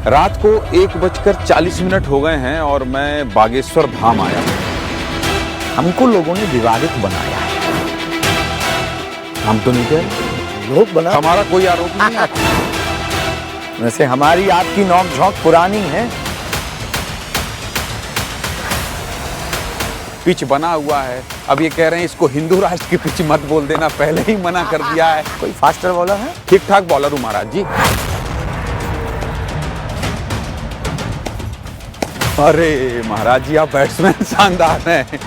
रात को 1:40 हो गए हैं और मैं बागेश्वर धाम आया हूँ। हमको लोगों ने विवादित बनाया है। हम तो नहीं कह रहे, लोग बना। हमारा कोई आरोप नहीं है। वैसे हमारी आपकी नोक झोंक पुरानी है। पिच बना हुआ है, अब ये कह रहे हैं इसको हिंदू राष्ट्र की पिच मत बोल देना, पहले ही मना कर दिया है। कोई फास्टर बॉलर है? ठीक ठाक बॉलर हूँ महाराज जी। अरे महाराज जी, आप बैट्समैन शानदार हैं।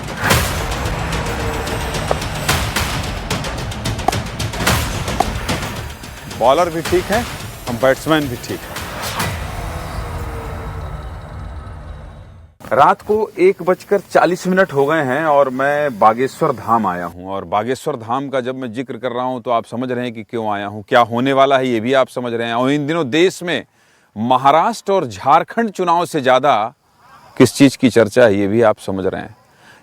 बॉलर भी ठीक है, हम बैट्समैन भी ठीक है। रात को 1:40 हो गए हैं और मैं बागेश्वर धाम आया हूं। और बागेश्वर धाम का जब मैं जिक्र कर रहा हूं तो आप समझ रहे हैं कि क्यों आया हूं, क्या होने वाला है ये भी आप समझ रहे हैं। और इन दिनों देश में महाराष्ट्र और झारखंड चुनाव से ज्यादा किस चीज की चर्चा है ये भी आप समझ रहे हैं।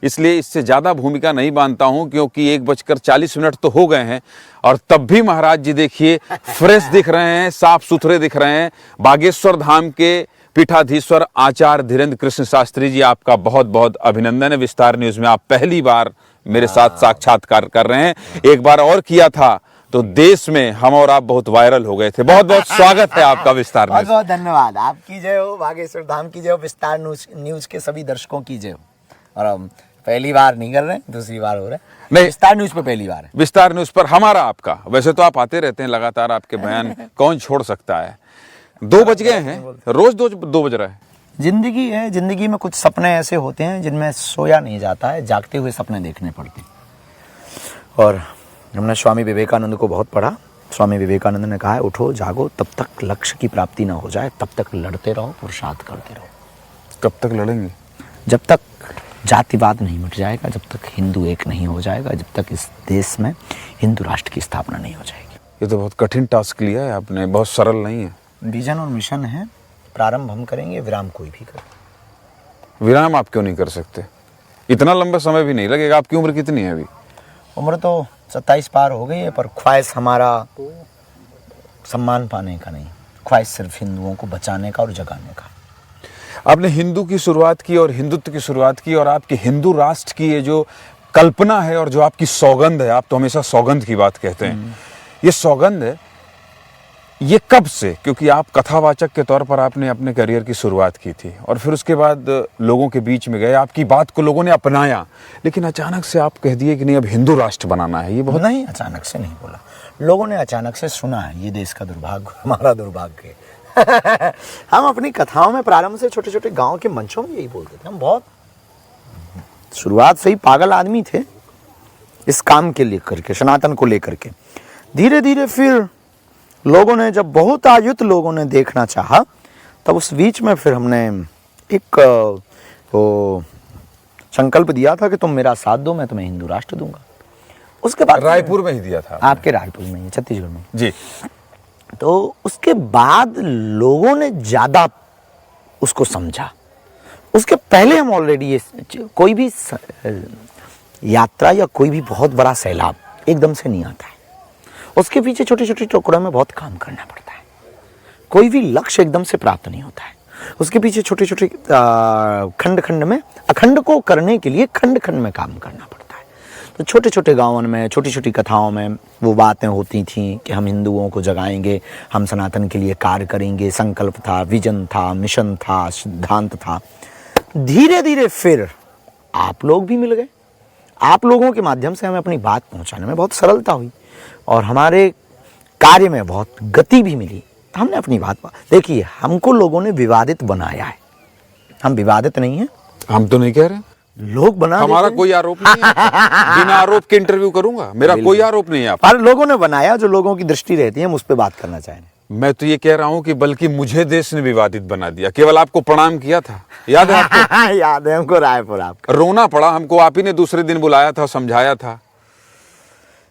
इसलिए इससे ज्यादा भूमिका नहीं बांधता हूं, क्योंकि 1:40 तो हो गए हैं और तब भी महाराज जी देखिए फ्रेश दिख रहे हैं, साफ सुथरे दिख रहे हैं। बागेश्वर धाम के पीठाधीश्वर आचार्य धीरेन्द्र कृष्ण शास्त्री जी, आपका बहुत बहुत अभिनंदन है। विस्तार न्यूज में आप पहली बार मेरे साथ साक्षात्कार कर रहे हैं। एक बार और किया था तो देश में हम और आप बहुत वायरल हो गए थे। बहुत बहुत स्वागत है आपका विस्तार न्यूज। बहुत बहुत धन्यवाद। आपकी जय हो, बागेश्वर धाम की जय हो, विस्तार न्यूज के सभी दर्शकों की जय हो। और हम पहली बार नहीं कर रहे हैं, दूसरी बार हो रहा है। नहीं, विस्तार न्यूज पे पहली बार है। विस्तार न्यूज पर हमारा आपका, वैसे तो आप आते रहते हैं लगातार, आपके बयान कौन छोड़ सकता है। 2 बज गए हैं, रोज 2 बज रहा है। जिंदगी है, जिंदगी में कुछ सपने ऐसे होते हैं जिनमें सोया नहीं जाता है, जागते हुए सपने देखने पड़ते हैं। और हमने स्वामी विवेकानंद को बहुत पढ़ा। स्वामी विवेकानंद ने कहा है, उठो जागो, तब तक लक्ष्य की प्राप्ति ना हो जाए तब तक लड़ते रहो, पुरुषार्थ करते रहो। कब तक लड़ेंगे? जब तक जातिवाद नहीं मिट जाएगा, जब तक हिंदू एक नहीं हो जाएगा, जब तक इस देश में हिंदू राष्ट्र की स्थापना नहीं हो जाएगी। ये तो बहुत कठिन टास्क लिया है आपने, बहुत सरल नहीं है। विजन और मिशन है, प्रारंभ हम करेंगे, विराम कोई भी करे। विराम आप क्यों नहीं कर सकते? इतना लंबा समय भी नहीं लगेगा। आपकी उम्र कितनी है अभी? उम्र तो 27 पार हो गई है, पर ख्वाहिश हमारा सम्मान पाने का नहीं, ख्वाहिश सिर्फ हिंदुओं को बचाने का और जगाने का। आपने हिंदू की शुरुआत की और हिंदुत्व की शुरुआत की, और आपके हिंदू राष्ट्र की ये जो कल्पना है और जो आपकी सौगंध है, आप तो हमेशा सौगंध की बात कहते हैं, ये सौगंध है, ये कब से? क्योंकि आप कथावाचक के तौर पर आपने अपने करियर की शुरुआत की थी और फिर उसके बाद लोगों के बीच में गए, आपकी बात को लोगों ने अपनाया, लेकिन अचानक से आप कह दिए कि नहीं अब हिंदू राष्ट्र बनाना है। ये बहुत नहीं, अचानक से नहीं बोला, लोगों ने अचानक से सुना है। ये देश का दुर्भाग्य, हमारा दुर्भाग्य है। हम अपनी कथाओं में प्रारंभ से छोटे छोटे गांव के मंचों में यही बोलते थे। हम बहुत शुरुआत से ही पागल आदमी थे इस काम के लेकर के, सनातन को लेकर के। धीरे धीरे फिर लोगों ने, जब बहुत आयुत लोगों ने देखना चाहा, तब उस बीच में फिर हमने एक वो संकल्प दिया था कि तुम मेरा साथ दो, मैं तुम्हें हिंदू राष्ट्र दूंगा। उसके बाद रायपुर में ही दिया था आपके रायपुर में ही, छत्तीसगढ़ में जी। तो उसके बाद लोगों ने ज्यादा उसको समझा। उसके पहले हम ऑलरेडी कोई भी यात्रा या कोई भी बहुत बड़ा सैलाब एकदम से नहीं आता है। उसके पीछे छोटे छोटे टुकड़ों में बहुत काम करना पड़ता है। कोई भी लक्ष्य एकदम से प्राप्त नहीं होता है। उसके पीछे छोटे छोटे खंड खंड में, अखंड को करने के लिए खंड खंड में काम करना पड़ता है। तो छोटे छोटे गाँवों में, छोटी छोटी कथाओं में वो बातें होती थीं कि हम हिंदुओं को जगाएंगे, हम सनातन के लिए कार्य करेंगे। संकल्प था, विजन था, मिशन था, सिद्धांत था। धीरे धीरे फिर आप लोग भी मिल गए। आप लोगों के माध्यम से हमें अपनी बात पहुंचाने में बहुत सरलता हुई और हमारे कार्य में बहुत गति भी मिली। हमने अपनी बात, देखिए, हमको लोगों ने विवादित बनाया है। हम विवादित नहीं हैं। हम तो नहीं कह रहे, लोग बना, हमारा कोई आरोप नहीं है। बिना आरोप के इंटरव्यू करूंगा, मेरा कोई आरोप नहीं है। पर लोगों ने बनाया, जो लोगों की दृष्टि रहती है, हम उस पर बात करना चाहेंगे। मैं तो ये कह रहा हूं कि बल्कि मुझे देश ने विवादित बना दिया। केवल आपको प्रणाम किया था, याद है आपको? याद है हमको, रायपुर आपका। रोना पड़ा हमको, आप ही ने दूसरे दिन बुलाया था, समझाया था।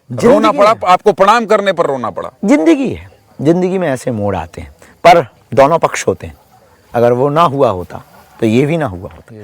रोना पड़ा, आपको प्रणाम करने पर रोना पड़ा। जिंदगी है, जिंदगी में ऐसे मोड़ आते हैं, पर दोनों पक्ष होते हैं। अगर वो ना हुआ होता तो ये भी ना हुआ होता।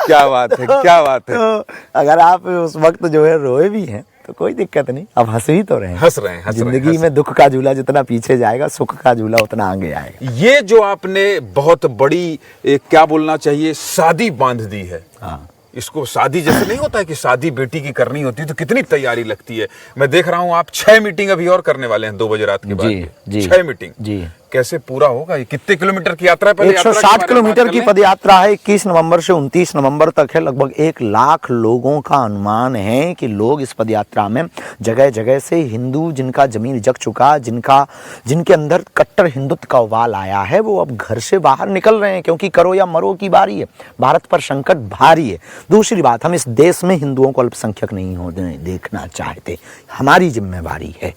क्या बात है, क्या बात है। तो अगर आप उस वक्त जो है रोए भी हैं, तो कोई दिक्कत नहीं, अब हंस ही तो रहे हैं। हंस रहे हैं, जिंदगी में दुख का झूला जितना पीछे जाएगा, सुख का झूला उतना आगे आएगा। ये जो आपने बहुत बड़ी क्या बोलना चाहिए शादी बांध दी है। हाँ। इसको शादी जैसे नहीं होता है कि शादी बेटी की करनी होती है तो कितनी तैयारी लगती है। मैं देख रहा हूँ आप 6 मीटिंग अभी और करने वाले हैं 2 बजे रात के बाद। जी 6 मीटिंग जी। कैसे पूरा होगा? ये कितने किलोमीटर की यात्रा है? पहले 160 किलोमीटर की पद यात्रा है। 21 नवंबर से 29 नवंबर तक है। लगभग 1 लाख लोगों का अनुमान है कि लोग इस पद यात्रा में जगह जगह से हिंदू जिनका जमीन जग चुका, जिनके अंदर कट्टर हिंदुत्व का उबाल आया है, वो अब घर से बाहर निकल रहे हैं, क्योंकि करो या मरो की बारी है। भारत पर संकट भारी है। दूसरी बात, हम इस देश में हिंदुओं को अल्पसंख्यक नहीं होने देखना चाहते। हमारी जिम्मेवारी है,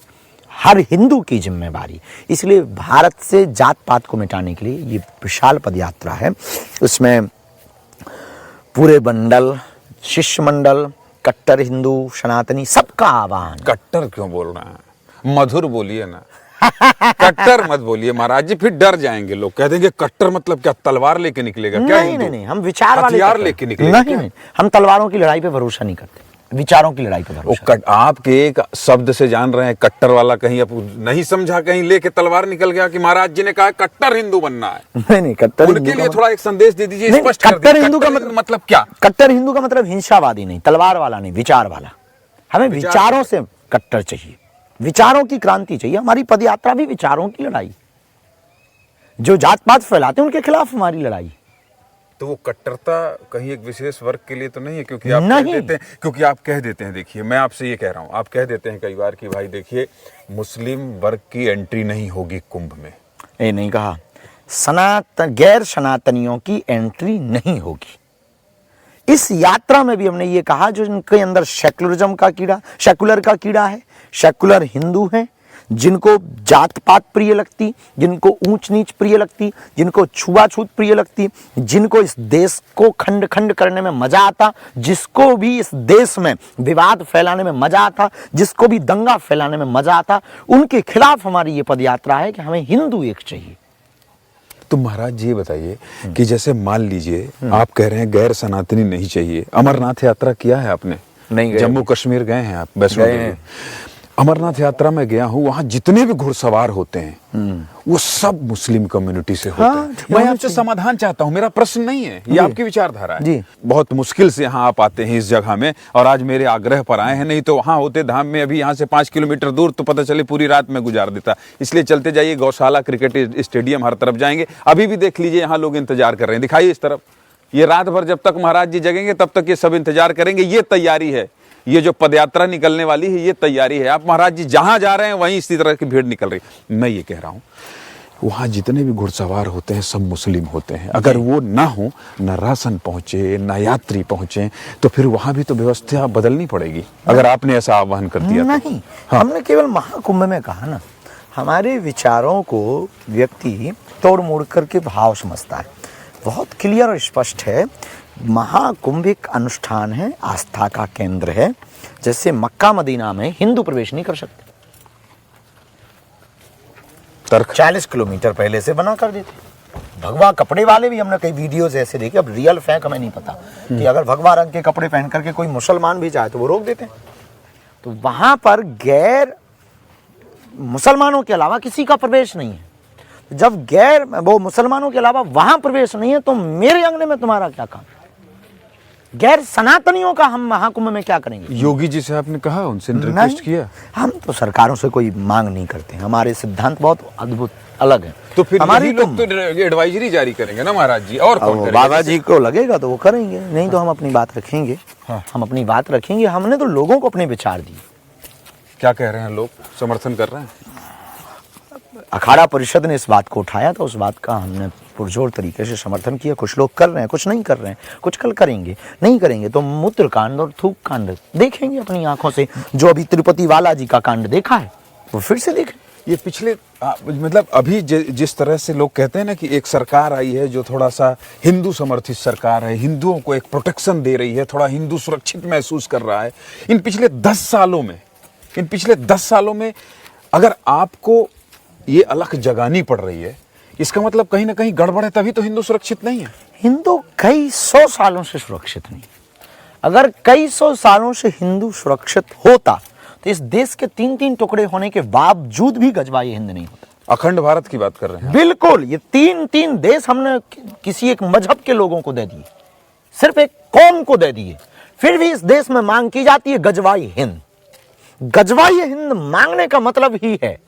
हर हिंदू की जिम्मेवारी। इसलिए भारत से जात पात को मिटाने के लिए ये विशाल पदयात्रा है। उसमें पूरे मंडल, शिष्य मंडल, कट्टर हिंदू, सनातनी, सबका आह्वान। कट्टर क्यों बोल रहे हैं? मधुर बोलिए ना। कट्टर मत बोलिए महाराज जी, फिर डर जाएंगे लोग, कह देंगे कट्टर मतलब क्या तलवार लेके निकलेगा क्या? नहीं, हम विचार वाले हथियार लेके निकलेगा? नहीं, हम तलवारों की लड़ाई पे भरोसा नहीं करते, विचारों की लड़ाई पे भरोसा। आपके एक शब्द से जान रहे हैं कट्टर वाला, कहीं अब नहीं समझा, कहीं लेके तलवार निकल गया कि महाराज जी ने कहा कट्टर हिंदू बनना है। नहीं, कट्टर उनके लिए थोड़ा एक संदेश दे दीजिए, स्पष्ट कर कट्टर दीजिए। हिंदू का मतलब क्या? कट्टर हिंदू का मतलब हिंसावादी नहीं, तलवार वाला नहीं, विचार वाला। हमें विचारों से कट्टर चाहिए, विचारों की क्रांति चाहिए। हमारी पदयात्रा भी विचारों की लड़ाई। जो जात पात फैलाते हैं उनके खिलाफ हमारी लड़ाई। तो वो कट्टरता कहीं एक विशेष वर्ग के लिए तो नहीं है? क्योंकि आप कह देते हैं, देखिए मैं आपसे ये कह रहा हूं, आप कह देते हैं कई बार कि भाई देखिए मुस्लिम वर्ग की एंट्री नहीं होगी कुंभ में। ये नहीं कहा, गैर सनातनियों की एंट्री नहीं होगी। इस यात्रा में भी हमने ये कहा जो इनके अंदर सेकुलरिज्म का कीड़ा, सेकुलर का कीड़ा है, सेकुलर हिंदू हैं, जिनको जात पात प्रिय लगती, जिनको ऊंच नीच प्रिय लगती, जिनको छुआछूत प्रिय लगती, जिनको इस देश को खंड खंड करने में मजा आता, जिसको भी इस देश में विवाद फैलाने में मजा आता, जिसको भी दंगा फैलाने में मजा आता, उनके खिलाफ हमारी ये पदयात्रा है कि हमें हिंदू एक चाहिए। तो महाराज जी ये बताइए कि जैसे मान लीजिए आप कह रहे हैं गैर सनातनी नहीं चाहिए, अमरनाथ यात्रा किया है आपने? नहीं, जम्मू कश्मीर गए हैं आप? वैष्णो देवी। अमरनाथ यात्रा में गया हूँ, वहां जितने भी घुड़सवार होते हैं वो सब मुस्लिम कम्युनिटी से होते हैं। मैं आपसे समाधान चाहता हूँ, मेरा प्रश्न नहीं है, ये आपकी विचारधारा है। बहुत मुश्किल से यहाँ आप आते हैं इस जगह में, और आज मेरे आग्रह पर आए हैं, नहीं तो वहां होते धाम में अभी यहाँ से 5 किलोमीटर दूर तो पता चले पूरी रात में गुजार देता। इसलिए चलते जाइए, गौशाला, क्रिकेट स्टेडियम, हर तरफ जाएंगे। अभी भी देख लीजिए यहाँ लोग इंतजार कर रहे हैं, दिखाइए इस तरफ। ये रात भर जब तक महाराज जी जगेंगे तब तक ये सब इंतजार करेंगे। ये तैयारी है, ये जो पदयात्रा निकलने वाली है ये तैयारी है। आप महाराज जी जहां जा रहे हैं वहीं इसी तरह की भीड़ निकल रही। मैं ये कह रहा हूं वहां जितने भी घुड़सवार होते हैं सब मुस्लिम होते हैं। अगर वो ना हो, ना राशन पहुंचे, ना यात्री पहुंचे, तो फिर वहां भी तो व्यवस्था बदलनी पड़ेगी, अगर आपने ऐसा आह्वान कर दिया। नहीं, हमने केवल महाकुंभ में कहा ना, हमारे विचारों को व्यक्ति तोड़ मोड़ करके भाव समझता है। बहुत क्लियर और स्पष्ट है, महाकुंभ एक अनुष्ठान है, आस्था का केंद्र है। जैसे मक्का मदीना में हिंदू प्रवेश नहीं कर सकते, 40 किलोमीटर पहले से बना कर देते। भगवा कपड़े वाले भी हमने कई वीडियोस ऐसे देखे, अब रियल फैक्ट हमें नहीं पता कि अगर भगवा रंग के कपड़े पहन करके कोई मुसलमान भी जाए तो वो रोक देते हैं। तो वहां पर गैर मुसलमानों के अलावा किसी का प्रवेश नहीं है। जब गैर वो मुसलमानों के अलावा वहां प्रवेश नहीं है तो मेरे अंगने में तुम्हारा क्या काम? गैर सनातनियों का हम महाकुंभ में क्या करेंगे? योगी जी से आपने कहा, उनसे रिक्वेस्ट किया? हम तो सरकारों से कोई मांग नहीं करते, हमारे सिद्धांत बहुत अद्भुत अलग है। तो फिर हमारी लोग तो एडवाइजरी जारी करेंगे ना महाराज जी, और कौन करेगा? बाबा जी को लगेगा तो वो करेंगे, नहीं तो हम अपनी बात रखेंगे। हम अपनी बात रखेंगे। हमने तो लोगों को अपने विचार दिए। क्या कह रहे हैं लोग? समर्थन कर रहे हैं? अखाड़ा परिषद ने इस बात को उठाया था, उस बात का हमने पुरजोर तरीके से समर्थन किया। कुछ लोग कर रहे हैं, कुछ नहीं कर रहे हैं, कुछ कल करेंगे, नहीं करेंगे तो मूत्र कांड और थूक कांड देखेंगे अपनी आंखों से। जो अभी तिरुपति वाला जी का कांड देखा है वो फिर से देखें। ये पिछले मतलब अभी जिस तरह से लोग कहते हैं ना कि एक सरकार आई है जो थोड़ा सा हिंदू समर्थित सरकार है, हिंदुओं को एक प्रोटेक्शन दे रही है, थोड़ा हिंदू सुरक्षित महसूस कर रहा है। इन पिछले 10 सालों में अगर आपको ये अलख जगानी पड़ रही है, इसका मतलब कहीं ना कहीं गड़बड़ है, तभी तो हिंदू सुरक्षित नहीं है। हिंदू कई 100 सालों से सुरक्षित नहीं। अगर कई 100 सालों से हिंदू सुरक्षित होता तो इस देश के 3-3 टुकड़े होने के बावजूद भी गजवाई हिंद नहीं होता। अखंड भारत की बात कर रहे हैं। बिल्कुल, ये 3-3 देश हमने किसी एक मजहब के लोगों को दे दिए, सिर्फ एक कौम को दे दिए, फिर भी इस देश में मांग की जाती है गजवाई हिंद। गजवाई हिंद मांगने का मतलब ही है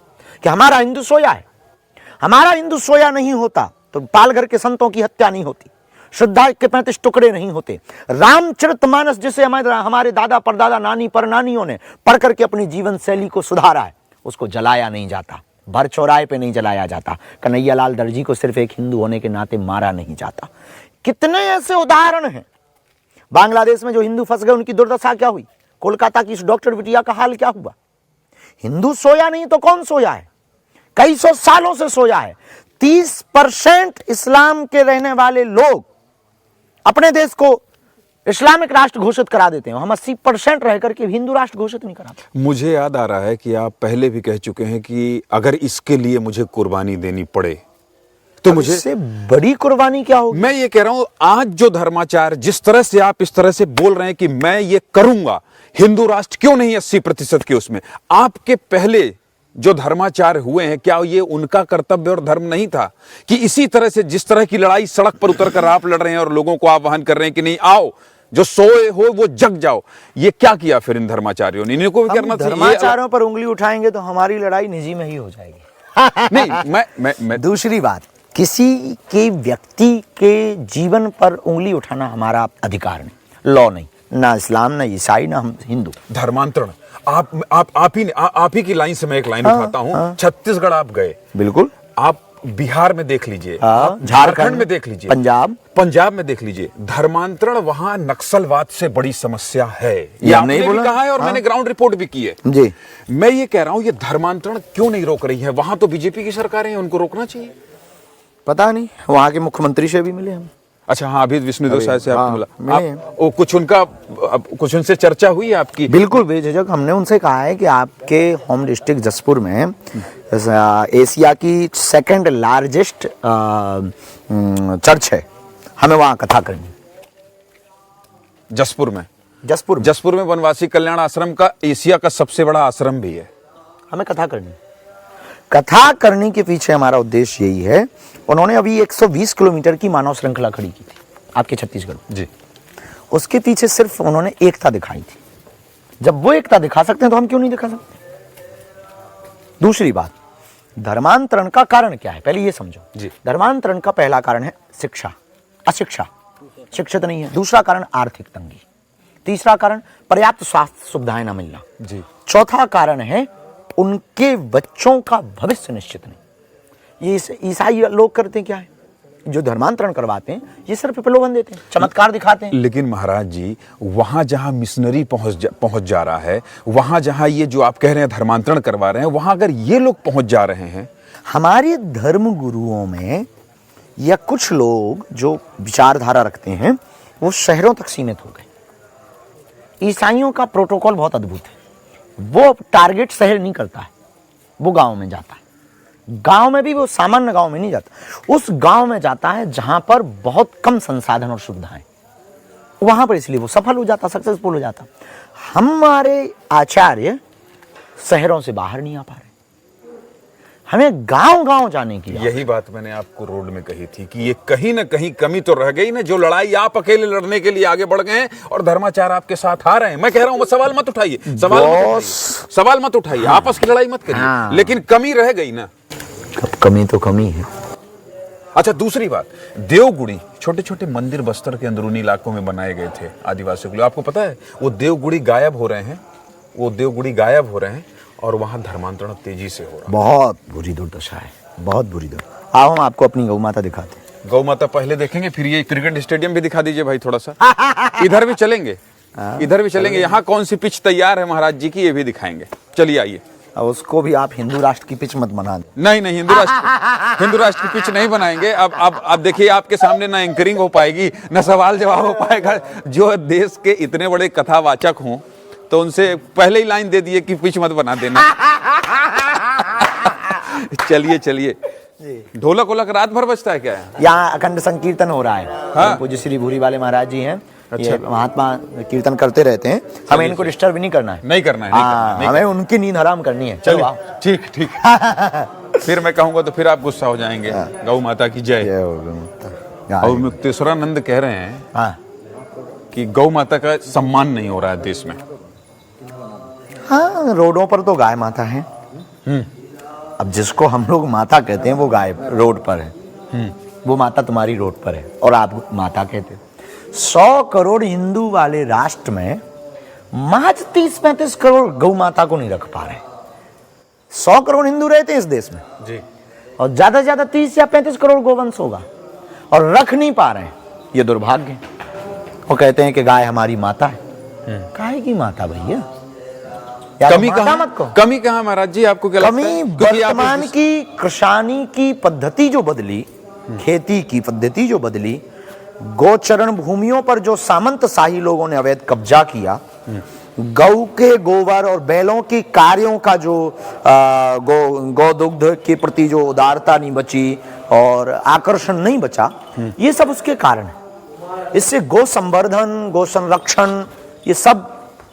कि हमारा हिंदू सोया है। हमारा हिंदू सोया नहीं होता तो पालघर के संतों की हत्या नहीं होती, श्रद्धा के 35 टुकड़े नहीं होते, रामचरितमानस जिसे हमारे दादा परदादा नानी परनानियों ने पढ़ करके अपनी जीवन शैली को सुधारा है, उसको जलाया नहीं जाता, भर चौराहे पे नहीं जलाया जाता, कन्हैयालाल दर्जी को सिर्फ एक हिंदू होने के नाते मारा नहीं जाता। कितने ऐसे उदाहरण हैं। बांग्लादेश में जो हिंदू फंस गए उनकी दुर्दशा क्या हुई, कोलकाता की इस डॉक्टर बिटिया का हाल क्या हुआ। हिंदू सोया नहीं तो कौन सोया है, कई सौ सालों से सोया है। 30% इस्लाम के रहने वाले लोग अपने देश को इस्लामिक राष्ट्र घोषित करा देते हैं, हम 80% रह करके हिंदू राष्ट्र घोषित नहीं कराते। मुझे याद आ रहा है कि आप पहले भी कह चुके हैं कि अगर इसके लिए मुझे कुर्बानी देनी पड़े तो मुझे, इससे बड़ी कुर्बानी क्या होगी। मैं ये कह रहा हूं, आज जो धर्माचार जिस तरह से आप इस तरह से बोल रहे हैं कि मैं ये करूंगा, हिंदू राष्ट्र क्यों नहीं 80% के उसमें, आपके पहले जो धर्माचार हुए हैं, क्या ये उनका कर्तव्य और धर्म नहीं था कि इसी तरह से जिस तरह की लड़ाई सड़क पर उतरकर आप लड़ रहे हैं और लोगों को आह्वान कर रहे हैं कि नहीं आओ, जो सोए हो वो जग जाओ, ये क्या किया फिर इन धर्माचार्यों ने? इन्हीं को भी करना चाहिए। धर्माचारों पर उंगली उठाएंगे तो हमारी लड़ाई निजी में ही हो जाएगी। नहीं, मैं दूसरी बात, किसी के व्यक्ति के जीवन पर उंगली उठाना हमारा अधिकार नहीं, लॉ नहीं, ना इस्लाम ना ईसाई ना हम हिंदू। धर्मांतरण आप ही की लाइन से मैं एक लाइन उठाता हूं। छत्तीसगढ़ आप गए, बिल्कुल, आप बिहार में देख लीजिए, झारखंड में देख लीजिए, पंजाब में देख लीजिए, धर्मांतरण वहां नक्सलवाद से बड़ी समस्या है। ये आपने भी कहा है और मैंने ग्राउंड रिपोर्ट भी की है जी। मैं ये कह रहा हूं, ये धर्मांतरण क्यों नहीं रोक रही है? वहां तो बीजेपी की सरकारें हैं, उनको रोकना चाहिए। पता नहीं, वहां के मुख्यमंत्री से भी मिले हम। अच्छा, हाँ, अभी विष्णुदेव साय से आपने मिला, वो कुछ उनसे चर्चा हुई आपकी? बिल्कुल बेझिझक हमने उनसे कहा है कि आपके होम डिस्ट्रिक्ट जसपुर में एशिया की 2nd लार्जेस्ट चर्च है, हमें वहां कथा करनी। जसपुर में वनवासी कल्याण आश्रम का एशिया का सबसे बड़ा आश्रम भी है, हमें कथा करनी। कथा करने के पीछे हमारा उद्देश्य यही है। उन्होंने अभी 120 किलोमीटर की मानव श्रृंखला खड़ी की थी आपके छत्तीसगढ़ जी। उसके पीछे सिर्फ उन्होंने एकता दिखाई थी। जब वो एकता दिखा सकते हैं तो हम क्यों नहीं दिखा सकते? दूसरी बात, धर्मांतरण का कारण क्या है, पहले ये समझो जी। धर्मांतरण का पहला कारण है शिक्षा, अशिक्षा, शिक्षित नहीं है। दूसरा कारण आर्थिक तंगी। तीसरा कारण पर्याप्त स्वास्थ्य सुविधाएं न मिलना जी। चौथा कारण है उनके बच्चों का भविष्य निश्चित नहीं। ये ईसाई लोग करते क्या है, जो धर्मांतरण करवाते हैं, ये सिर्फ प्रलोभन देते हैं, चमत्कार दिखाते हैं। लेकिन महाराज जी, वहां जहां मिशनरी पहुंच जा रहा है, वहां जहां ये जो आप कह रहे हैं धर्मांतरण करवा रहे हैं, वहां अगर ये लोग पहुंच जा रहे हैं, हमारे धर्म गुरुओं में या कुछ लोग जो विचारधारा रखते हैं वो शहरों तक सीमित हो गए। ईसाइयों का प्रोटोकॉल बहुत अद्भुत है, वो टारगेट शहर नहीं करता है, वो गांव में जाता है। गांव में भी वो सामान्य गांव में नहीं जाता, उस गांव में जाता है जहां पर बहुत कम संसाधन और सुविधाएं, वहां पर इसलिए वो सफल हो जाता, सक्सेसफुल हो जाता। हमारे आचार्य शहरों से बाहर नहीं आ पा रहे, हमें गांव-गांव जाने की। यही बात मैंने आपको रोड में कही थी कि ये कहीं ना कहीं कमी तो रह गई ना, जो लड़ाई आप अकेले लड़ने के लिए आगे बढ़ गए हैं और धर्माचार आपके साथ आ रहे हैं। मैं कह रहा हूं, सवाल मत उठाइए, सवाल मत उठाइए, आपस की लड़ाई मत करिए, लेकिन कमी रह गई ना। कमी तो कमी है। अच्छा, दूसरी बात, देवगुड़ी, छोटे छोटे मंदिर बस्तर के अंदरूनी इलाकों में बनाए गए थे आदिवासियों के लिए। आपको पता है वो देवगुड़ी गायब हो रहे हैं, और वहां धर्मांतरण तेजी से हो रहा है। बहुत बुरी दुर्दशा है, बहुत बुरी दुर्दशा। आओ हम आपको अपनी गौ माता दिखाते हैं। गौ माता पहले देखेंगे, फिर ये क्रिकेट स्टेडियम भी दिखा दीजिए भाई थोड़ा सा। इधर भी चलेंगे, यहाँ कौन सी पिच तैयार है महाराज जी की, ये भी दिखाएंगे। चलिए आइए। अब उसको भी आप हिंदू राष्ट्र की पिच मत बना दें। नहीं, हिंदू राष्ट्र की पिच नहीं बनाएंगे। अब देखिए, आपके सामने ना एंकरिंग हो पाएगी, ना सवाल जवाब हो पाएगा। जो देश के इतने बड़े कथावाचक हों तो उनसे पहले ही लाइन दे दिए कि पिच मत बना देना। चलिए, ढोलक रात भर बजता है क्या? यहाँ अखंड संकीर्तन हो रहा है। हाँ? पूज्य श्री भूरी वाले महाराज जी हैं, ये महात्मा कीर्तन करते रहते हैं, हमें इनको डिस्टर्ब नहीं करना है। नहीं करना है, हाँ, हमें उनकी नींद हराम करनी है। चलो आओ। ठीक ठीक। फिर मैं कहूंगा तो फिर आप गुस्सा हो जाएंगे। गौ माता की जय। जय हो गौ माता। और मुक्तेश्वरानंद कह रहे हैं हाँ कि गौ माता का सम्मान नहीं हो रहा है देश में। हाँ, रोडों पर तो गाय माता है। अब जिसको हम लोग माता कहते हैं वो गाय रोड पर है। वो माता तुम्हारी रोड पर है और आप माता कहते हो। 100 करोड़ हिंदू वाले राष्ट्र में महज 30-35 करोड़ गौ माता को नहीं रख पा रहे। 100 करोड़ हिंदू रहते हैं इस देश में जी। और ज्यादा से ज्यादा 30 या 35 करोड़ गोवंश होगा और रख नहीं पा रहे हैं। ये दुर्भाग्य है। वो कहते हैं कि गाय हमारी माता है। गाय की माता भैया, कमी कहाँ, कमी कहाँ महाराज जी आपको क्या लगता है? कमी वर्तमान की कृषानी की पद्धति जो बदली, खेती की पद्धति जो बदली, गोचरण भूमियों पर जो सामंतशाही लोगों ने अवैध कब्जा किया, गौ के गोबर और बैलों की कार्यों का जो गौ दुग्ध के प्रति जो उदारता नहीं बची और आकर्षण नहीं बचा, ये सब उसके कारण है। इससे गौ संवर्धन, गौ संरक्षण ये सब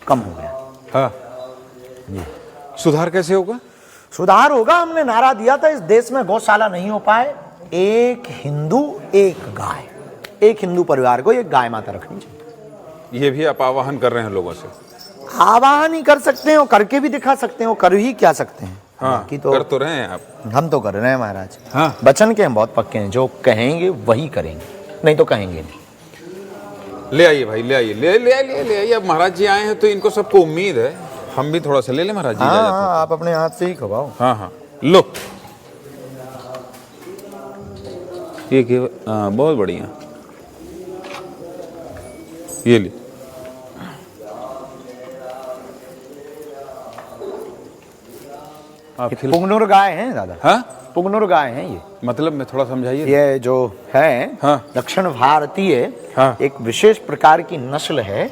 कम हो गया। हाँ। सुधार कैसे होगा? सुधार होगा, हमने नारा दिया था इस देश में गौशाला नहीं हो पाए, एक हिंदू एक गाय, एक हिंदू परिवार को एक गाय माता रखनी चाहिए। ये भी आप आह्वान कर रहे हैं लोगों से? आह्वान ही कर सकते हैं और करके भी दिखा सकते हैं, और कर ही क्या सकते हैं। हाँ, कि तो कर तो रहे हैं आप। हम तो कर रहे हैं महाराज। हाँ। वचन के हम बहुत पक्के हैं, जो कहेंगे वही करेंगे, नहीं तो कहेंगे नहीं। ले आइए भाई, ले आइए, ले आइए। अब महाराज जी आए हैं तो इनको सबको उम्मीद है, हम भी थोड़ा सा ले लें महाराज जी। हाँ, आप अपने हाथ से ही खवाओ। हाँ हाँ, लो ये बहुत बढ़िया, ये ले। पुगनुर गाय हैं दादा। हाँ, पुगनुर गाय हैं ये। मतलब मैं थोड़ा समझाइए। ये जो है हाँ। दक्षिण भारतीय हाँ। एक विशेष प्रकार की नस्ल है।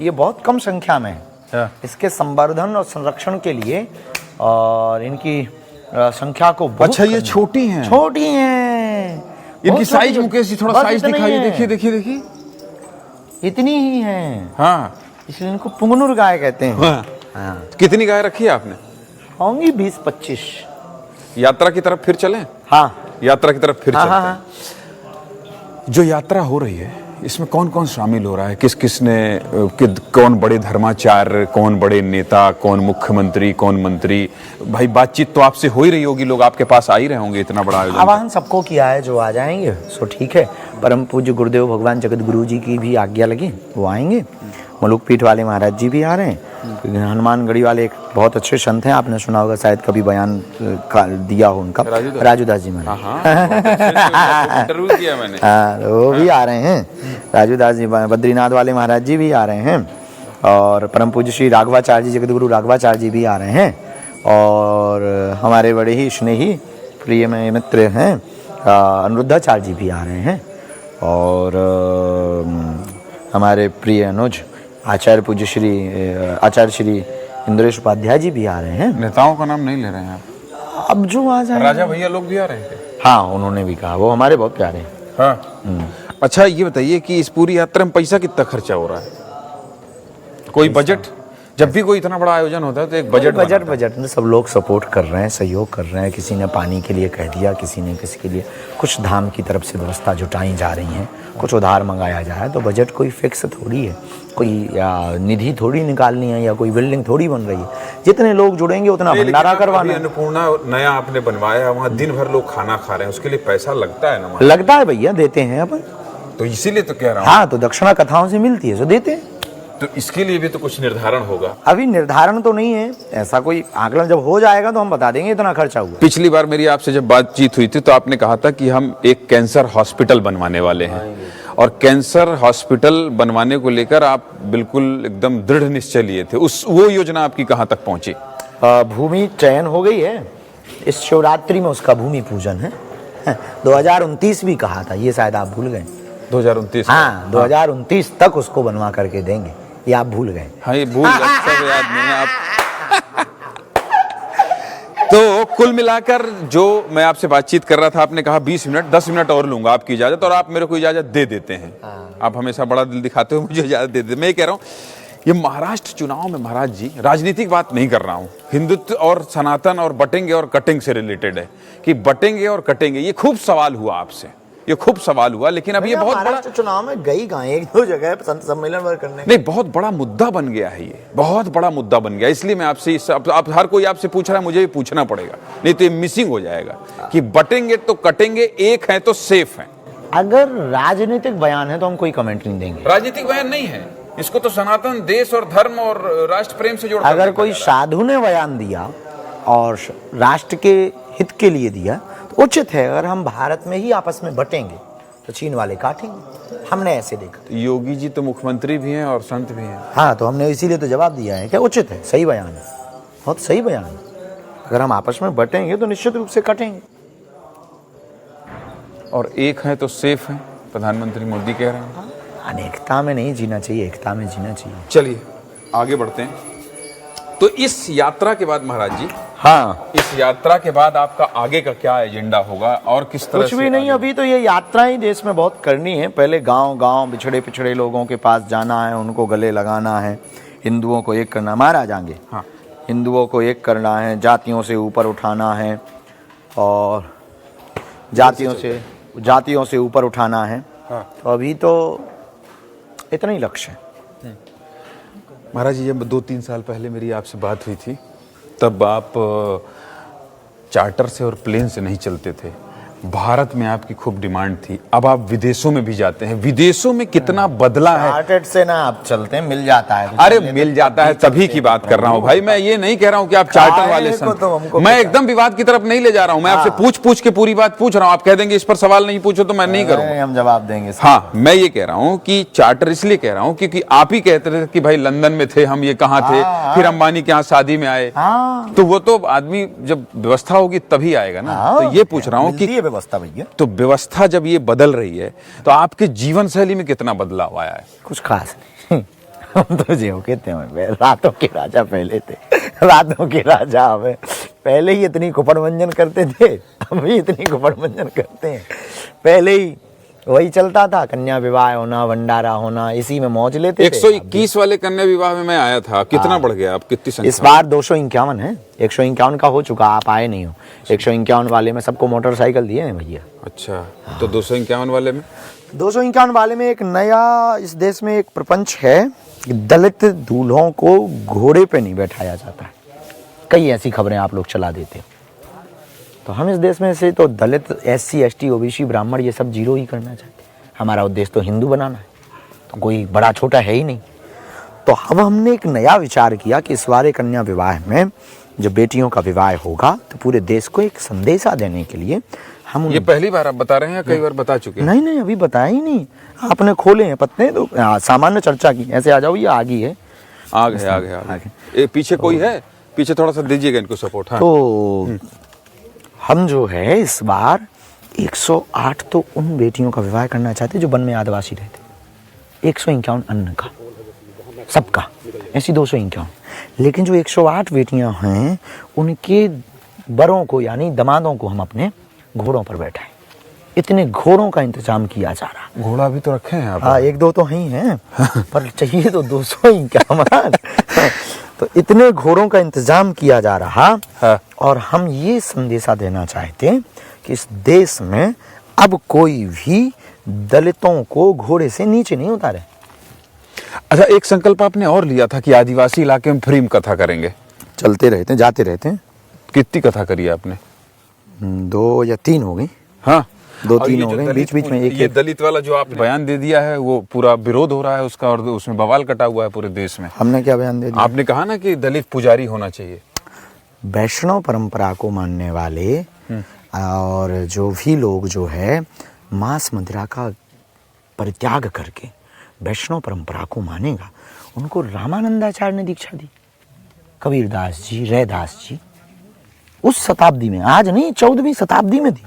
ये बहुत कम संख्या में है। हाँ। इसके संवर्धन और संरक्षण के लिए और इनकी संख्या को बहुत अच्छा, ये छोटी हैं? छोटी हैं। इनकी साइज मुकेश जी थोड़ा साइज दिखाइए। देखिए देखिए देखिए, इतनी ही हैं। हाँ, इसलिए इनको पुंगनुर गाय कहते हैं। हाँ। हाँ। कितनी गाय रखी है आपने? होंगी 20-25। यात्रा की तरफ फिर चलें? हाँ, यात्रा की तरफ फिर हाँ, चलते हाँ, हैं। जो यात्रा हो रही है इसमें कौन कौन शामिल हो रहा है? किस किस ने कौन बड़े धर्माचार्य, कौन बड़े नेता, कौन मुख्यमंत्री, कौन मंत्री? भाई बातचीत तो आपसे हो ही रही होगी, लोग आपके पास आ ही रहे होंगे, इतना बड़ा आयोजन। आह्वान सबको किया है, जो आ जाएंगे सो ठीक है। परम पूज्य गुरुदेव भगवान जगत गुरु जी की भी आज्ञा लगी, वो आएंगे। मलुक पीठ वाले महाराज जी भी आ रहे हैं। हनुमानगढ़ी वाले एक बहुत अच्छे संत हैं, आपने सुना होगा शायद, कभी बयान दिया हो उनका, राजूदास जी महाराज। इंटरव्यू किया मैंने। हाँ, वो भी आ रहे हैं। राजूदास जी, बद्रीनाथ वाले महाराज जी भी आ रहे हैं और परम पूज्य श्री राघवाचार्य जी, जगत गुरु राघवाचार्य जी भी आ रहे हैं। और हमारे बड़े ही स्नेही प्रिय मित्र हैं अनिरुद्धाचार्य जी भी आ रहे हैं। और हमारे प्रिय अनुज आचार्य पूज्य श्री आचार्य श्री इंद्रेश उपाध्याय जी भी आ रहे हैं। नेताओं का नाम नहीं ले रहे हैं आप? अब जो आ जाए। राजा भैया लोग भी आ रहे हैं? हाँ, उन्होंने भी कहा, वो हमारे बहुत प्यारे हैं। हाँ। अच्छा, ये बताइए कि इस पूरी यात्रा में पैसा कितना खर्चा हो रहा है? कोई बजट? जब भी कोई इतना बड़ा आयोजन होता है तो एक बजट में सब लोग सपोर्ट कर रहे हैं, सहयोग कर रहे हैं। किसी ने पानी के लिए कह दिया, किसी ने किसी के लिए। कुछ धाम की तरफ से व्यवस्था जुटाई जा रही हैं, कुछ उधार मंगाया जा रहा है। तो बजट कोई फिक्स थोड़ी है, कोई या निधि थोड़ी निकालनी है या कोई बिल्डिंग थोड़ी बन रही है। जितने लोग जुड़ेंगे उतना भंडारा करवाना। अन्नपूर्णा नया आपने बनवाया है, वहाँ दिन भर लोग खाना खा रहे हैं, उसके लिए पैसा लगता है ना? लगता है भैया, देते हैं अपन, तो इसीलिए तो कह रहा हूँ। हाँ, तो दक्षिणा कथाओं से मिलती है, जो देते हैं। तो इसके लिए भी तो कुछ निर्धारण होगा। अभी निर्धारण तो नहीं है, ऐसा कोई आंकलन जब हो जाएगा तो हम बता देंगे इतना खर्चा हुआ। पिछली बार मेरी आपसे जब बातचीत हुई थी तो आपने कहा था कि हम एक कैंसर हॉस्पिटल बनवाने वाले हैं, और कैंसर हॉस्पिटल बनवाने को लेकर आप बिल्कुल एकदम दृढ़ निश्चय लिए थे। वो योजना आपकी कहाँ तक पहुंची? भूमि चयन हो गई है, इस शिवरात्रि में उसका भूमि पूजन है। 2029 भी कहा था, ये शायद आप भूल गए। 2029? हाँ, 2029 तक उसको बनवा करके देंगे, ये आप भूल गए। हाँ, ये भूल सब याद नहीं है आप। तो कुल मिलाकर जो मैं आपसे बातचीत कर रहा था, आपने कहा 20 मिनट, 10 मिनट और लूंगा आपकी इजाजत, और आप मेरे को इजाजत दे देते हैं। आप हमेशा बड़ा दिल दिखाते हो, मुझे इजाजत दे देते। मैं ये कह रहा हूं, ये महाराष्ट्र चुनाव में महाराज जी, राजनीतिक बात नहीं कर रहा हूं, हिंदुत्व और सनातन और बटेंगे और कटेंगे से रिलेटेड है कि बटेंगे और कटेंगे। ये खूब सवाल हुआ आपसे, ये खूब सवाल हुआ, लेकिन अब ये बहुत बड़ा महाराष्ट्र चुनाव में गई गाय एक दो जगह संत सम्मेलन वर्ग करने नहीं, बहुत बड़ा मुद्दा बन गया है, ये बहुत बड़ा मुद्दा बन गया। इसलिए मैं आपसे आप हर कोई आपसे पूछ रहा है, मुझे भी पूछना पड़ेगा, नहीं तो ये मिसिंग हो जाएगा कि बटेंगे तो कटेंगे, एक है तो सेफ है। अगर राजनीतिक बयान है तो हम कोई कमेंट नहीं देंगे। राजनीतिक बयान नहीं है, इसको तो सनातन देश और धर्म और राष्ट्र प्रेम से जोड़। अगर कोई साधु ने बयान दिया और राष्ट्र के हित के लिए दिया तो उचित है। अगर हम भारत में ही आपस में बटेंगे तो चीन वाले काटेंगे, हमने ऐसे देखा। योगी जी तो मुख्यमंत्री भी हैं और संत भी हैं। हाँ, तो हमने इसीलिए तो जवाब दिया है कि उचित है, सही बयान है, बहुत सही बयान है। अगर हम आपस में बटेंगे तो निश्चित रूप से कटेंगे। और एक है तो सेफ है, प्रधानमंत्री मोदी कह रहे हैं। अनेकता में नहीं जीना चाहिए, एकता में जीना चाहिए। चलिए आगे बढ़ते हैं। तो इस यात्रा के बाद महाराज जी, हाँ, इस यात्रा के बाद आपका आगे का क्या एजेंडा होगा और किस तरह कुछ भी नहीं। अभी तो ये यात्रा ही देश में बहुत करनी है। पहले गांव-गांव बिछड़े पिछड़े लोगों के पास जाना है, उनको गले लगाना है, हिंदुओं को एक करना। महाराज आगे, हाँ, हिंदुओं को एक करना है, जातियों से ऊपर उठाना है और जातियों से ऊपर उठाना है। हाँ। तो अभी तो इतना ही लक्ष्य है। महाराज जी, जब 2-3 साल पहले मेरी आपसे बात हुई थी, तब आप चार्टर से और प्लेन से नहीं चलते थे। भारत में आपकी खूब डिमांड थी। अब आप विदेशों में भी जाते हैं। विदेशों में कितना बदला है। चार्टर्ड से ना आप चलते हैं, मिल जाता है। अरे मिल जाता है, तभी की बात कर रहा हूँ भाई। मैं ये नहीं कह रहा हूँ कि आप चार्टर वाले मैं एकदम विवाद की तरफ नहीं ले जा रहा हूँ। मैं आपसे पूछ के पूरी बात पूछ रहा हूँ। आप कह देंगे इस पर सवाल नहीं पूछो तो मैं नहीं करूँगा। हम जवाब देंगे। हाँ, मैं ये कह रहा हूँ कि चार्टर इसलिए कह रहा हूँ क्योंकि आप ही कहते थे कि भाई लंदन में थे हम, ये कहाँ थे, फिर अंबानी के यहाँ शादी में आए। तो वो तो आदमी जब व्यवस्था होगी तभी आएगा ना। तो ये पूछ रहा हूँ कि व्यवस्था भैया, तो व्यवस्था जब ये बदल रही है तो आपके जीवन शैली में कितना बदलाव आया है? कुछ खास नहीं। हम तो जो कहते हैं, रातों के राजा पहले थे, रातों के राजा हमें पहले ही इतनी कुपड़ मंजन करते थे, अभी इतनी कुपड़ मंजन करते हैं। पहले ही वही चलता था, कन्या विवाह होना, भंडारा होना, इसी में मौज लेते थे। 121 वाले कन्या विवाह में मैं आया था। कितना बढ़ गया? आप कितनी संख्या? इस बार 251 है। 151 का हो चुका, आप आए नहीं हो। 151 वाले में सबको मोटरसाइकिल दिए हैं भैया। अच्छा, तो 251 वाले में 251 वाले में एक नया इस देश में एक प्रपंच है कि दलित दूल्हों को घोड़े पे नहीं बैठाया जाता है। कई ऐसी खबरें आप लोग चला देते हो। तो हम इस देश में से तो दलित, SC ST OBC ब्राह्मण ये सब जीरो ही करना चाहते हैं। हमारा उद्देश्य तो हिंदू बनाना है, तो कोई बड़ा छोटा है ही नहीं। तो अब हमने एक नया विचार किया कि इस बार कन्या विवाह में जब बेटियों का विवाह होगा तो पूरे देश को एक संदेशा देने के लिए हम ये पहली बार आप बता रहे हैं या कई बार बता चुके हैं? नहीं, अभी बताया ही नहीं। आपने खोले हैं पत्ते तो सामान्य चर्चा की। ऐसे आ जाओ, ये आगे है। आगे पीछे कोई है? पीछे थोड़ा सा दीजिएगा इनको सपोर्ट। हाँ। तो हम जो है इस बार 108 तो उन बेटियों का विवाह करना चाहते जो वन में आदिवासी रहते। 151 अन्न का, सबका, ऐसी 251। लेकिन जो 108 बेटियां हैं उनके बरों को यानी दमादों को हम अपने घोड़ों पर बैठाएं। इतने घोड़ों का इंतजाम किया जा रहा। घोड़ा भी तो रखे हैं आप? हाँ, 1-2 तो ही हैं, पर चाहिए तो 251। तो इतने घोड़ों का इंतजाम किया जा रहा। हाँ। और हम ये संदेशा देना चाहते हैं कि इस देश में अब कोई भी दलितों को घोड़े से नीचे नहीं उतारे। अच्छा, एक संकल्प आपने और लिया था कि आदिवासी इलाके में फ्री में कथा करेंगे। चलते रहते हैं, जाते रहते हैं। कितनी कथा करी आपने? 2 या 3 हो गई। हाँ, 2-3 हो गई। बीच में ये दलित वाला जो आपने बयान दे दिया है वो पूरा विरोध हो रहा है उसका, और उसमें बवाल कटा हुआ है पूरे देश में। हमने क्या बयान दे दिया? आपने कहा ना कि दलित पुजारी होना चाहिए। वैष्णव परंपरा को मानने वाले और जो भी लोग जो है मांस मदिरा का परित्याग करके वैष्णव परंपरा को मानेगा, उनको रामानंदाचार्य ने दीक्षा दी। कबीरदास जी, रैदास जी उस शताब्दी में, आज नहीं 14वीं शताब्दी में दी।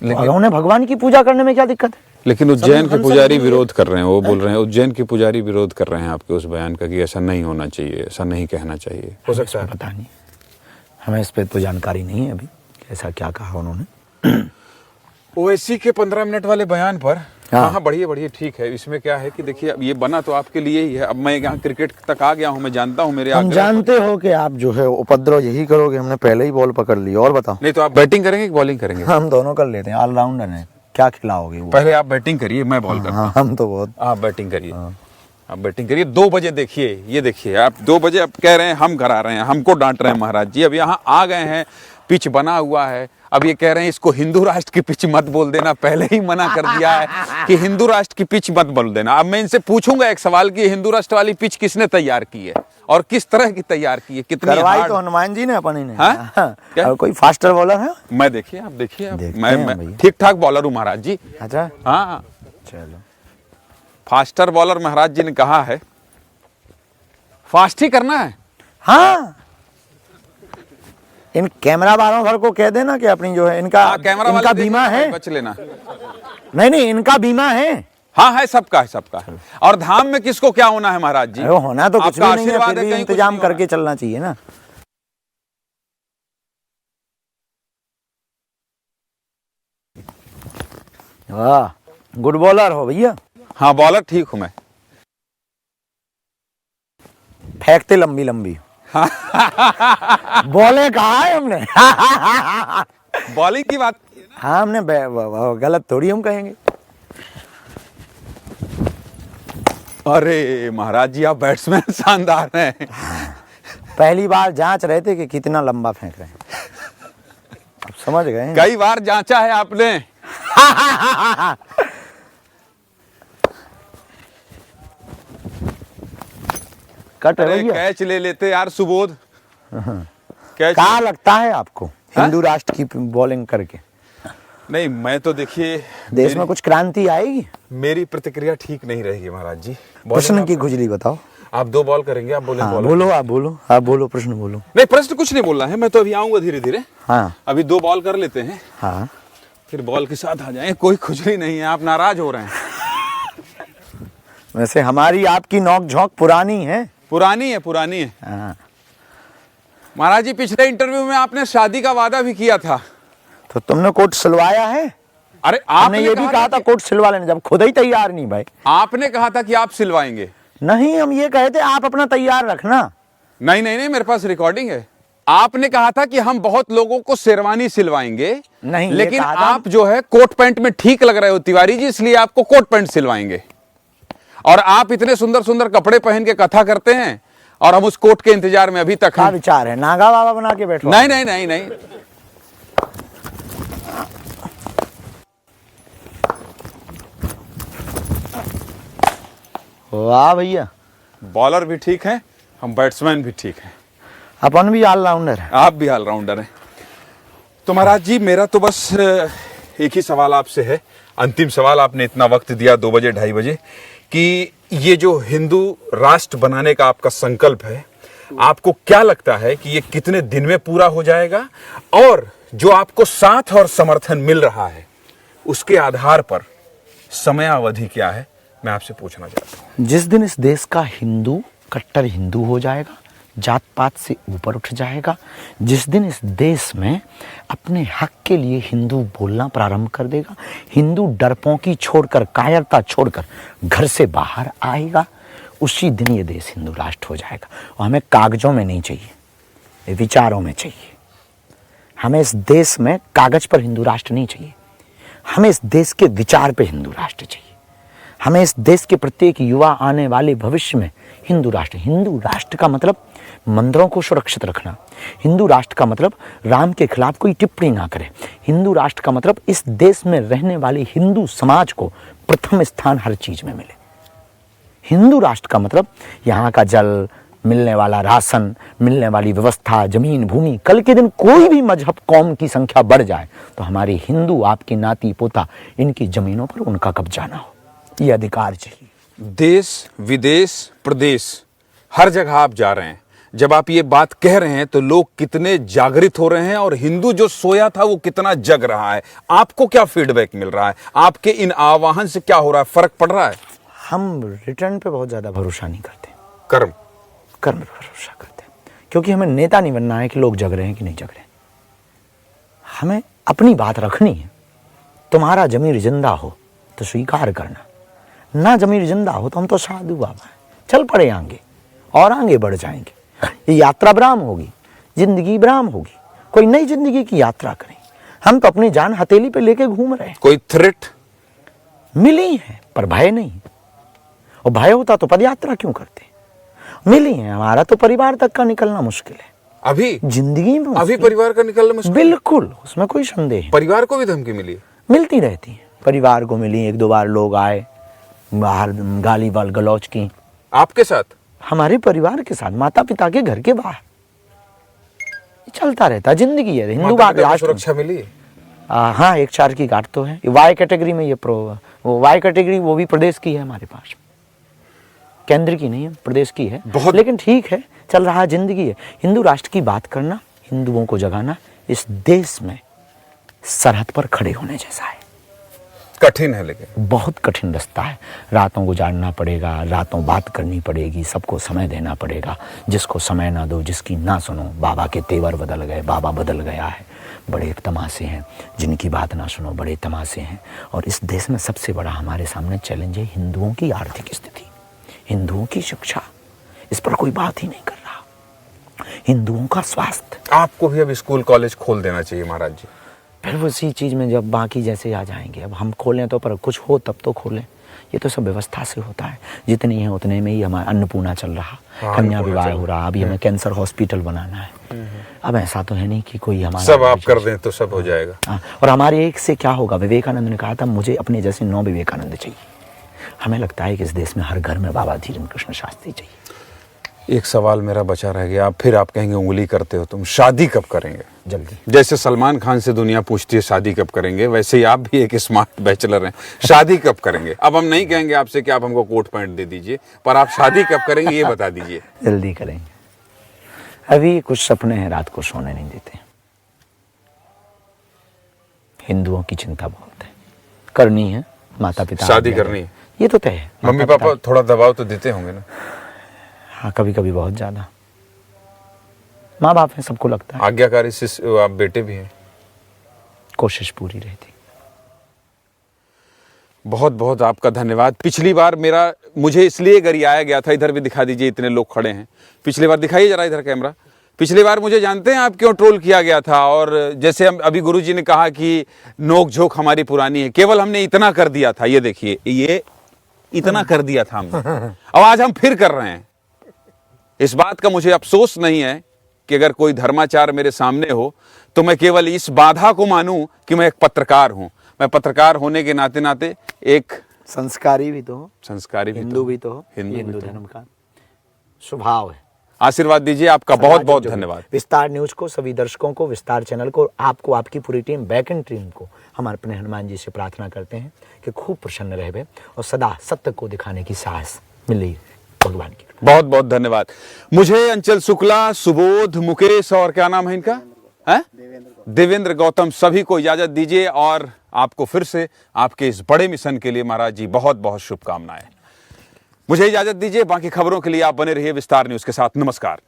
उन्होंने भगवान की पूजा करने में क्या दिक्कत है? लेकिन उज्जैन के पुजारी विरोध कर रहे हैं। वो बोल रहे हैं, उज्जैन के पुजारी विरोध कर रहे हैं आपके उस बयान का कि ऐसा नहीं होना चाहिए, ऐसा नहीं कहना चाहिए। हो सकता है, पता नहीं। हमें इस पे तो जानकारी नहीं है अभी कैसा क्या कहा उन्होंने। ओवैसी के 15 मिनट वाले बयान पर हाँ। हाँ बढ़िए बढ़िए ठीक है। इसमें क्या है कि देखिए अब ये बना तो आपके लिए ही है। अब मैं यहाँ क्रिकेट तक आ गया हूँ, मैं जानता हूँ मेरे हम आग्रह जानते हो कि आप जो है उपद्रव यही करोगे, हमने पहले ही बॉल पकड़ ली। और बताओ। नहीं तो आप बैटिंग करेंगे कि बॉलिंग करेंगे? हम दोनों कर लेते हैं, ऑलराउंडर हैं, क्या खिलाओगे वो। पहले आप बैटिंग करिए, मैं बॉल करता हूँ। हाँ, हम तो बहुत। आप बैटिंग करिए, आप बैटिंग करिए। 2 बजे देखिए, ये देखिए आप 2 बजे अब कह रहे हैं हम करा रहे हैं, हमको डांट रहे हैं महाराज जी। अब यहाँ आ गए हैं, पिच बना हुआ है, अब ये कह रहे हैं इसको हिंदू राष्ट्र की पिच मत बोल देना। पहले ही मना कर दिया है कि हिंदू राष्ट्र की पिच मत बोल देना। अब मैं इनसे पूछूंगा एक सवाल कि हिंदू राष्ट्र वाली पिच किसने तैयार की है और किस तरह की तैयार की है, कितनी करवाई हार्ड? तो हनुमान जी ने अपनी ने। हाँ? क्या? और कोई फास्टर बॉलर है? मैं देखिए, आप देखिए, देखते हैं मैं भैया। ठीक ठाक बॉलर हूँ महाराज जी। अच्छा, हाँ, चलो। फास्टर बॉलर महाराज जी ने कहा है, फास्ट ही करना है। हाँ, इन कैमरा वालों भर को कह देना कि अपनी जो है इनका कैमरा इनका बीमा है। बच लेना। नहीं, इनका बीमा है। हाँ है, सबका है, सबका है। और धाम में किसको क्या होना है महाराज जी? अरे वो होना तो कुछ भी आपका नहीं है, आशीर्वाद फिर है, भी कहीं कुछ इंतजाम नहीं हो करके चलना चाहिए ना। वाह, गुड बॉलर हो भैया। हाँ बॉलर ठीक हूं मैं। फेंकते लंबी लंबी। बॉले कहा है हमने। बॉलिंग की बात। हाँ, हमने गलत थोड़ी हम कहेंगे। अरे महाराज जी, आप बैट्समैन शानदार हैं। पहली बार जांच रहे थे कि कितना लंबा फेंक रहे हैं, अब समझ गए। कई बार जांचा है आपने। कट अरे भैया। कैच ले लेते यार सुबोध। कैच क्या लगता है आपको हिंदू राष्ट्र की बॉलिंग करके नहीं, मैं तो देखिए देश में कुछ क्रांति आएगी? मेरी प्रतिक्रिया ठीक नहीं रहेगी महाराज जी। प्रश्न की खुजली बताओ। आप 2 बॉल करेंगे, आप बोले हाँ, बॉल। बोलो, आप बोलो प्रश्न बोलो। नहीं, प्रश्न कुछ नहीं बोलना है, मैं तो अभी आऊंगा धीरे धीरे। हाँ अभी 2 बॉल कर लेते हैं, हाँ, फिर बॉल के साथ आ जाएं। कोई खुजली नहीं है, आप नाराज हो रहे हैं। वैसे हमारी आपकी नोक झोंक पुरानी है। पुरानी है, पुरानी है हाँ, महाराज जी। पिछले इंटरव्यू में आपने शादी का वादा भी किया था। तो तुमने कोट सिलवाया है? अरे हमने आपने ये भी कहा था कोट सिलवा लेने, जब खुद ही तैयार नहीं भाई। आपने कहा था कि आप सिलवाएंगे। नहीं, हम ये कहे थे आप अपना तैयार रखना। नहीं नहीं नहीं, मेरे पास रिकॉर्डिंग है। आपने कहा था कि हम बहुत लोगों को शेरवानी सिलवाएंगे। नहीं, ये लेकिन कहा था। आप जो है कोट पैंट में ठीक लग रहे हो तिवारी जी, इसलिए आपको कोट पैंट सिलवाएंगे। और आप इतने सुंदर सुंदर कपड़े पहन के कथा करते हैं और हम उस कोट के इंतजार में अभी तक क्या हैं। विचार है, नागा बाबा बना के बैठो? नहीं नहीं नहीं नहीं, वाह भैया, बॉलर भी ठीक है, हम बैट्समैन भी ठीक हैं, अपन भी ऑलराउंडर है। आप भी ऑलराउंडर हैं। तो महाराज जी, मेरा तो बस एक ही सवाल आपसे है, अंतिम सवाल। आपने इतना वक्त दिया 2 बजे 2:30 बजे, कि ये जो हिंदू राष्ट्र बनाने का आपका संकल्प है, आपको क्या लगता है कि ये कितने दिन में पूरा हो जाएगा? और जो आपको साथ और समर्थन मिल रहा है उसके आधार पर समयावधि क्या है, मैं आपसे पूछना चाहता हूँ। जिस दिन इस देश का हिंदू कट्टर हिंदू हो जाएगा, जात पात से ऊपर उठ जाएगा, जिस दिन इस देश में अपने हक के लिए हिंदू बोलना प्रारंभ कर देगा, हिंदू डरपोंकी छोड़कर, कायरता छोड़कर घर से बाहर आएगा, उसी दिन ये देश हिंदू राष्ट्र हो जाएगा। और हमें कागजों में नहीं चाहिए, ये विचारों में चाहिए। हमें इस देश में कागज पर हिंदू राष्ट्र नहीं चाहिए, हमें इस देश के विचार पे हिंदू राष्ट्र चाहिए। हमें इस देश के प्रत्येक युवा आने वाले भविष्य में हिंदू राष्ट्र का मतलब मंदिरों को सुरक्षित रखना। हिंदू राष्ट्र का मतलब राम के खिलाफ कोई टिप्पणी ना करे। हिंदू राष्ट्र का मतलब इस देश में रहने वाले हिंदू समाज को प्रथम स्थान हर चीज में मिले। हिंदू राष्ट्र का मतलब यहाँ का जल, मिलने वाला राशन, मिलने वाली व्यवस्था, जमीन, भूमि। कल के दिन कोई भी मजहब कौम की संख्या बढ़ जाए तो हमारे हिंदू, आपके नाती पोता, इनकी जमीनों पर उनका कब्जा ना हो, ये अधिकार चाहिए। देश विदेश प्रदेश हर जगह आप जा रहे हैं, जब आप ये बात कह रहे हैं तो लोग कितने जागृत हो रहे हैं और हिंदू जो सोया था वो कितना जग रहा है। आपको क्या फीडबैक मिल रहा है? आपके इन आह्वान से क्या हो रहा है? फर्क पड़ रहा है? हम रिटर्न पे बहुत ज्यादा भरोसा नहीं करते, कर्म कर्म पे भरोसा करते हैं। क्योंकि हमें नेता नहीं बनना है कि लोग जग रहे हैं कि नहीं जग रहे हैं। हमें अपनी बात रखनी है। तुम्हारा जमीर जिंदा हो तो स्वीकार करना, ना जमीर जिंदा हो तो हम तो साधु बाबा हैं, चल पड़े आगे और आगे बढ़ जाएंगे। ये यात्रा विराम होगी, जिंदगी विराम होगी, कोई नई जिंदगी की यात्रा करें। हम तो अपनी जान हथेली पे लेके घूम रहे हैं। कोई थ्रेट मिली है पर भय नहीं, और भय होता तो पदयात्रा क्यों करते। मिली है, हमारा तो परिवार तक का निकलना मुश्किल है अभी जिंदगी में, अभी परिवार का निकलना मुश्किल? बिल्कुल, उसमें कोई संदेह है। परिवार को भी धमकी मिली? मिलती रहती है, परिवार को मिली, एक दो बार लोग आए बाहर, गाली गलौज की। आपके साथ? हमारे परिवार के साथ, माता पिता के घर के बाहर चलता रहता, जिंदगी है। हिंदू बात सुरक्षा मिली? हाँ, 1-4 की गांठ तो है। वाई कैटेगरी में ये वो वाई कैटेगरी वो भी प्रदेश की है हमारे पास, केंद्र की नहीं है, प्रदेश की है। लेकिन ठीक है, चल रहा, जिंदगी है। हिंदू राष्ट्र की बात करना, हिंदुओं को जगाना इस देश में सरहद पर खड़े होने जैसा है। कठिन है, लेकिन बहुत कठिन रास्ता है। रातों गुजारना पड़ेगा, रातों बात करनी पड़ेगी, सबको समय देना पड़ेगा। जिसको समय ना दो, जिसकी ना सुनो, बाबा के तेवर बदल गए, बाबा बदल गया है। बड़े तमाशे हैं, जिनकी बात ना सुनो, बड़े तमाशे हैं। और इस देश में सबसे बड़ा हमारे सामने चैलेंज है हिंदुओं की आर्थिक स्थिति, हिंदुओं की शिक्षा। इस पर कोई बात ही नहीं कर रहा। हिंदुओं का स्वास्थ्य। आपको भी अब स्कूल कॉलेज खोल देना चाहिए महाराज जी। फिर उसी चीज़ में जब बाकी जैसे आ जाएंगे, अब हम खोलें तो, पर कुछ हो तब तो खोलें। ये तो सब व्यवस्था से होता है, जितनी है उतने में ही हमारा अन्नपूर्णा चल रहा, कन्या विवाह हो रहा, अभी हमें कैंसर हॉस्पिटल बनाना है। अब ऐसा तो है नहीं कि कोई हमारा सब आप कर दें तो सब हो जाएगा। और हमारे एक से क्या होगा। विवेकानंद ने कहा था, मुझे अपने जैसे 9 विवेकानंद चाहिए। हमें लगता है कि इस देश में हर घर में बाबा धीरेन्द्र कृष्ण शास्त्री चाहिए। एक सवाल मेरा बचा रह गया, फिर आप कहेंगे उंगली करते हो तुम। शादी कब करेंगे? जल्दी। जैसे सलमान खान से दुनिया पूछती है शादी कब करेंगे, वैसे ही आप भी एक स्मार्ट बैचलर हैं। शादी कब करेंगे? अब हम नहीं कहेंगे आपसे कि आप हमको कोट पैंट दे दीजिए, पर आप शादी कब करेंगे ये बता दीजिए। जल्दी करेंगे। अभी कुछ सपने हैं, रात को सोने नहीं देते। हिंदुओं की चिंता बहुत है, करनी है। माता पिता शादी करनी है, ये तो तय है। मम्मी पापा थोड़ा दबाव तो देते होंगे ना? हाँ, कभी कभी बहुत ज्यादा। माँ बाप है, सबको लगता है। आज्ञाकारी शिष्य आप बेटे भी हैं। कोशिश पूरी रहती। बहुत बहुत आपका धन्यवाद। पिछली बार मुझे इसलिए गरियाया गया था, इधर भी दिखा दीजिए, इतने लोग खड़े हैं। पिछली बार दिखाइए जरा इधर कैमरा। पिछली बार मुझे जानते हैं आप क्यों ट्रोल किया गया था? और जैसे हम अभी गुरुजी ने कहा कि नोक झोंक हमारी पुरानी है, केवल हमने इतना कर दिया था। ये देखिए, ये इतना कर दिया था हमने, अब आज हम फिर कर रहे हैं। इस बात का मुझे अफसोस नहीं है कि अगर कोई धर्माचार मेरे सामने हो तो मैं केवल इस बाधा को मानूं कि मैं एक पत्रकार हूं। मैं पत्रकार होने के नाते नाते एक संस्कारी भी तो हो, संस्कारी भी हिंदू भी तो हो, हिंदू धर्म का स्वभाव है। आशीर्वाद दीजिए। आपका बहुत बहुत धन्यवाद। विस्तार न्यूज को, सभी दर्शकों को, विस्तार चैनल को, आपको, आपकी पूरी टीम, बैक एंड टीम को हम अपने हनुमान जी से प्रार्थना करते हैं कि खूब प्रसन्न रहे और सदा सत्य को दिखाने की साहस मिले भगवान की। बहुत बहुत धन्यवाद। मुझे अंचल शुक्ला, सुबोध, मुकेश और क्या नाम है इनका, देवेंद्र गौतम, सभी को इजाजत दीजिए। और आपको फिर से आपके इस बड़े मिशन के लिए महाराज जी बहुत बहुत शुभकामनाएं। मुझे इजाजत दीजिए। बाकी खबरों के लिए आप बने रहिए विस्तार न्यूज के साथ। नमस्कार।